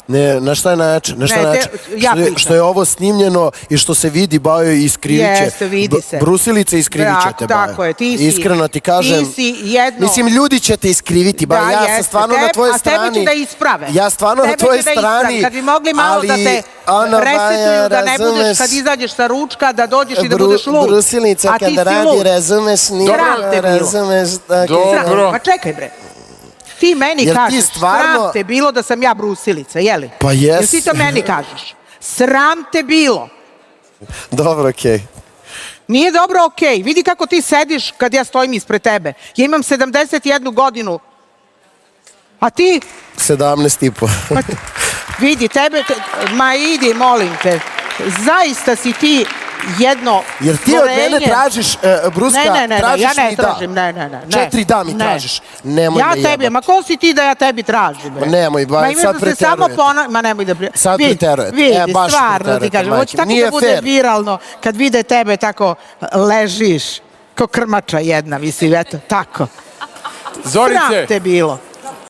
Ne, na šta je način? Ja što je ovo snimljeno i što se vidi, Bajo, iskriviće. Jeste, vidi se. Brusilice iskrivićete, Bajo. Tako je, ti si. Iskreno ti kažem. Ti si jedno... Mislim, ljudi će te iskriviti, Bajo. Ja sam stvarno na tvojoj strani. A tebe će da isprave. Ja stvarno na tvojoj strani. Kad bi mogli malo da te resetuju, da ne budeš kad izađeš sa ručka, da dođeš i da budeš lud. Brusilica kad radi, razumeš, nije. Razumeš, dobro. Pa čekaj, bre. Ti meni kažeš, sram te bilo da sam ja brusilica, jeli? Pa jes. Jel ti to meni kažeš? Sram te bilo. Dobro, okej. Nije dobro, okej. Vidi kako ti sediš kad ja stojim ispred tebe. Ja imam 71 godinu. A ti? 17,5. Vidi, tebe... Ma idi, molim te. Zaista si ti jedno jer ti od mene tražiš, Bruska, tražiš ja ne mi tražim, da. Ne. 4 da mi tražiš. Nemoj ja tebi, ma ko si ti da ja tebi tražim? Ma nemoj, sad preterujete. Ma nemoj da sad preterujete. Vidi, stvarno ti kažem. Hoće tako da bude viralno kad vide tebe tako ležiš, ko krmača jedna, mislim, eto, tako. Zorice. Sram te bilo.